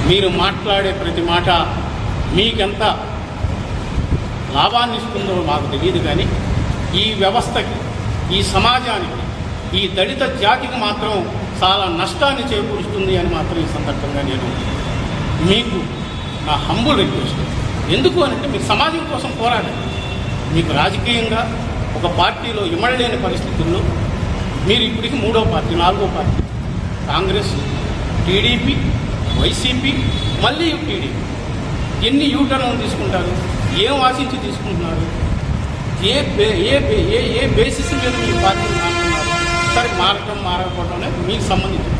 మీరు మాట్లాడే ప్రతి మాట మీకెంత లాభాన్ని ఇస్తుందో మాకు తెలియదు, కానీ ఈ వ్యవస్థకి, ఈ సమాజానికి, ఈ దళిత జాతికి మాత్రం చాలా నష్టాన్ని చేకూరుస్తుంది అని మాత్రం ఈ సందర్భంగా నేను మీకు నా హంబుల్ రిక్వెస్ట్. ఎందుకు అనంటే మీరు సమాజం కోసం పోరాడారు. మీకు రాజకీయంగా ఒక పార్టీలో ఇమడలేని పరిస్థితుల్లో మీరు ఇప్పటికి 3వ పార్టీ, 4వ పార్టీ, కాంగ్రెస్, టీడీపీ, వైసీపీ, మళ్ళీ టీడీపీ. ఎన్ని యూటర్న్లు తీసుకుంటారు? ఏం ఆశించి తీసుకుంటున్నారు? ఏ బేసిస్ మీద మీ పార్టీని మారుతున్నారు? సరే, మారటం మారకపోవడం అనేది మీకు సంబంధించింది.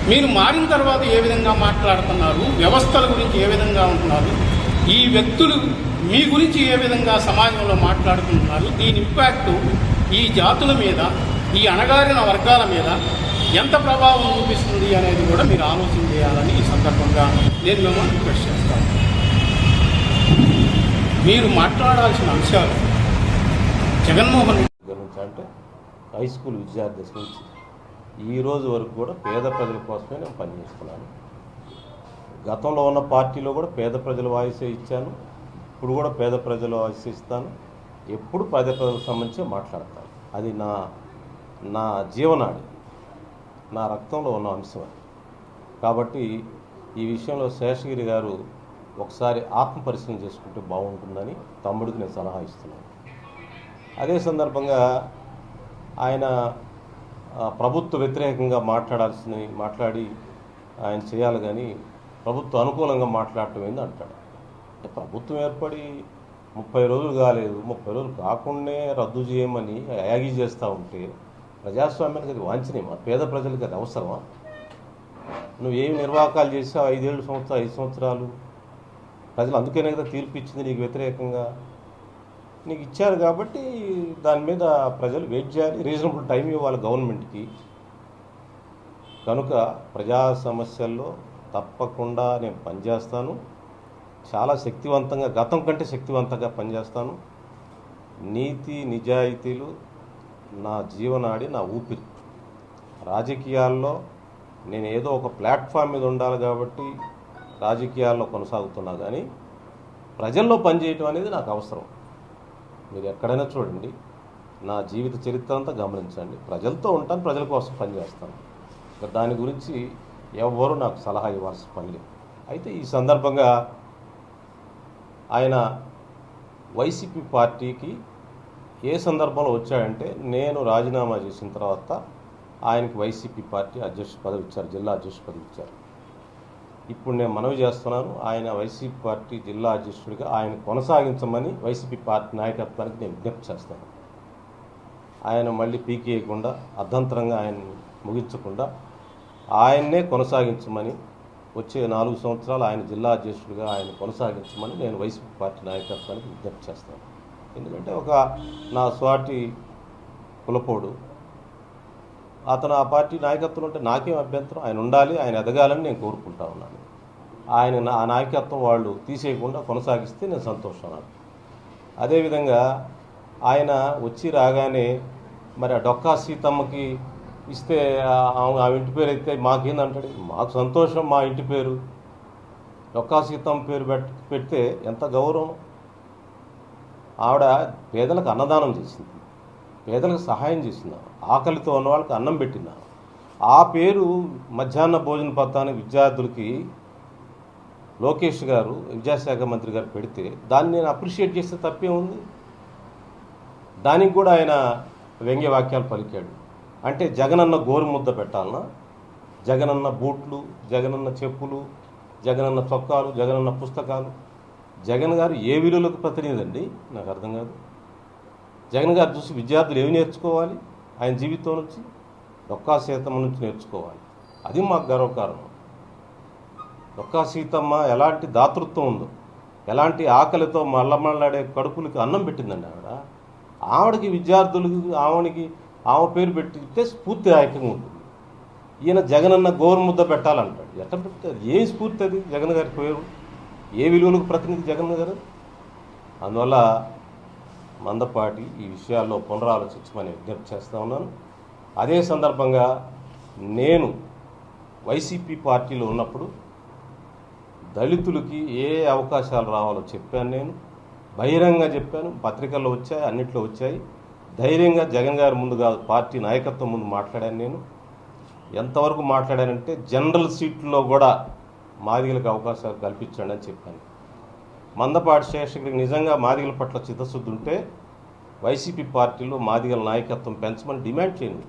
మీరు మారిన తర్వాత ఏ విధంగా మాట్లాడుతున్నారు, వ్యవస్థల గురించి ఏ విధంగా ఉంటున్నారు, ఈ వ్యక్తులు మీ గురించి ఏ విధంగా సమాజంలో మాట్లాడుకుంటున్నారు, దీని ఇంపాక్టు ఈ జాతుల మీద, ఈ అణగారిన వర్గాల మీద ఎంత ప్రభావం చూపిస్తుంది అనేది కూడా మీరు ఆలోచన చేయాలని ఈ సందర్భంగా నేను మిమ్మల్ని రిక్వెస్ట్ చేస్తాను. మీరు మాట్లాడాల్సిన అంశాలు జగన్మోహన్ రెడ్డి అంటే హై స్కూల్ విద్యార్థి నుంచి ఈ రోజు వరకు కూడా పేద ప్రజల కోసమే నేను పనిచేస్తున్నాను. గతంలో ఉన్న పార్టీలో కూడా పేద ప్రజల వాయిసే ఇచ్చాను, ఇప్పుడు కూడా పేద ప్రజల వాయిస్ ఇస్తాను. ఎప్పుడు పేద ప్రజలకు సంబంధించి మాట్లాడతాను. అది నా జీవనాడి, నా రక్తంలో ఉన్న అంశం అది. కాబట్టి ఈ విషయంలో శేషగిరి గారు ఒకసారి ఆత్మ పరిశీలన చేసుకుంటే బాగుంటుందని తమ్ముడికి నేను సలహా ఇస్తున్నాను. అదే సందర్భంగా ఆయన ప్రభుత్వ వ్యతిరేకంగా మాట్లాడి ఆయన చేయాలి, కానీ ప్రభుత్వ అనుకూలంగా మాట్లాడటం ఏంది అంటాడు. అంటే ప్రభుత్వం ఏర్పడి 30 రోజులు కాలేదు, 30 రోజులు కాకుండా రద్దు చేయమని యాగి చేస్తూ ఉంటే ప్రజాస్వామ్యానికి అది వాంఛనీయమా? పేద ప్రజలకు అది అవసరమా? నువ్వేమి నిర్వాహకాలు చేసావు 5 సంవత్సరాలు? ప్రజలు అందుకనే కదా తీర్పు ఇచ్చింది నీకు వ్యతిరేకంగా. నీకు ఇచ్చారు కాబట్టి దాని మీద ప్రజలు వెయిట్ చేయాలి, రీజనబుల్ టైం ఇవ్వాలి గవర్నమెంట్కి. కనుక ప్రజా సమస్యల్లో తప్పకుండా నేను పనిచేస్తాను. చాలా శక్తివంతంగా, గతం కంటే శక్తివంతంగా పనిచేస్తాను. నీతి నిజాయితీలు నా జీవనాడి, నా ఊపిరి. రాజకీయాల్లో నేను ఏదో ఒక ప్లాట్ఫామ్ మీద ఉండాలి కాబట్టి రాజకీయాల్లో కొనసాగుతున్నా, కానీ ప్రజల్లో పనిచేయటం అనేది నాకు అవసరం. మీరు ఎక్కడైనా చూడండి, నా జీవిత చరిత్ర అంతా గమనించండి. ప్రజలతో ఉంటాను, ప్రజల కోసం పనిచేస్తాను. దాని గురించి ఎవ్వరూ నాకు సలహా ఇవ్వాల్సిన పని లేదు. అయితే ఈ సందర్భంగా ఆయన వైసీపీ పార్టీకి ఏ సందర్భంలో వచ్చాడంటే, నేను రాజీనామా చేసిన తర్వాత ఆయనకి వైసీపీ పార్టీ అధ్యక్ష పదవి ఇచ్చారు, జిల్లా అధ్యక్ష పదవి ఇచ్చారు. ఇప్పుడు నేను మనవి చేస్తున్నాను, ఆయన వైసీపీ పార్టీ జిల్లా అధ్యక్షుడిగా ఆయన కొనసాగించమని వైసీపీ పార్టీ నాయకత్వానికి నేను విజ్ఞప్తి చేస్తాను. ఆయన మళ్ళీ పీకేయకుండా, అర్ధంతరంగా ఆయన ముగించకుండా ఆయన్నే కొనసాగించమని, వచ్చే 4 సంవత్సరాలు ఆయన జిల్లా అధ్యక్షుడిగా ఆయన కొనసాగించమని నేను వైసీపీ పార్టీ నాయకత్వానికి విజ్ఞప్తి చేస్తాను. ఎందుకంటే ఒక నా స్వాటి కులపోడు, అతను ఆ పార్టీ నాయకత్వం ఉంటే నాకేం అభ్యంతరం, ఆయన ఉండాలి, ఆయన ఎదగాలని నేను కోరుకుంటా ఉన్నాను. ఆయన ఆ నాయకత్వం వాళ్ళు తీసేయకుండా కొనసాగిస్తే నేను సంతోషం. అదేవిధంగా ఆయన వచ్చి రాగానే మరి ఆ డొక్కా సీతమ్మకి ఇస్తే ఆ ఇంటి పేరు అయితే మాకేందంటాడు? మాకు సంతోషం, మా ఇంటి పేరు డొక్కా సీతమ్మ పేరు పెడితే ఎంత గౌరవం. ఆవిడ పేదలకు అన్నదానం చేసింది, పేదలకు సహాయం చేసింది, ఆకలితో ఉన్న వాళ్ళకి అన్నం పెట్టింది. ఆ పేరు మధ్యాహ్న భోజన పథకానికి విద్యార్థులకి లోకేష్ గారు, విద్యాశాఖ మంత్రి గారు పెడితే దాన్ని నేను అప్రిషియేట్ చేస్తే తప్పే ఉంది. దానికి కూడా ఆయన వ్యంగ్య వాక్యాలు పలికాడు. అంటే జగనన్న గోరుముద్ద పెట్టాలన్నా, జగనన్న బూట్లు, జగనన్న చెప్పులు, జగనన్న చొక్కాలు, జగనన్న పుస్తకాలు. జగన్ గారు ఏ విలువలకు ప్రతినిధి అండి? నాకు అర్థం కాదు. జగన్ గారు చూసి విద్యార్థులు ఏమి నేర్చుకోవాలి? ఆయన జీవితం నుంచి, డొక్కా సీతమ్మ నుంచి నేర్చుకోవాలి. అది మాకు గర్వకారణం. డొక్కా సీతమ్మ ఎలాంటి దాతృత్వం ఉందో, ఎలాంటి ఆకలితో మల్లమల్లాడే కడుపులకి అన్నం పెట్టిందండి ఆవిడకి విద్యార్థులకు ఆమె పేరు పెట్టితే స్ఫూర్తిదాయకంగా ఉంటుంది. ఈయన జగనన్న గోరుముద్ద పెట్టాలంటాడు. ఎట్లా పెడతారు? ఏం స్ఫూర్తి అది? జగన్ గారి పేరు ఏ విలువలకు ప్రతినిధి జగన్ గారు? అందువల్ల మందపాటి ఈ విషయాల్లో పునరాలోచించమని విజ్ఞప్తి చేస్తూ ఉన్నాను. అదే సందర్భంగా నేను వైసీపీ పార్టీలో ఉన్నప్పుడు దళితులకి ఏ అవకాశాలు రావాలో చెప్పాను. నేను బహిరంగంగా చెప్పాను, పత్రికల్లో వచ్చాయి, అన్నిట్లో వచ్చాయి. ధైర్యంగా జగన్ గారి ముందు కాదు, పార్టీ నాయకత్వం ముందు మాట్లాడాను. నేను ఎంతవరకు మాట్లాడానంటే జనరల్ సీట్లో కూడా మాదిగలకు అవకాశాలు కల్పించండి అని చెప్పాను. మందపాటి శేషగిరికి నిజంగా మాదిగల పట్ల చిత్తశుద్ధి ఉంటే వైసీపీ పార్టీలో మాదిగల నాయకత్వం పెంచమని డిమాండ్ చేయండి.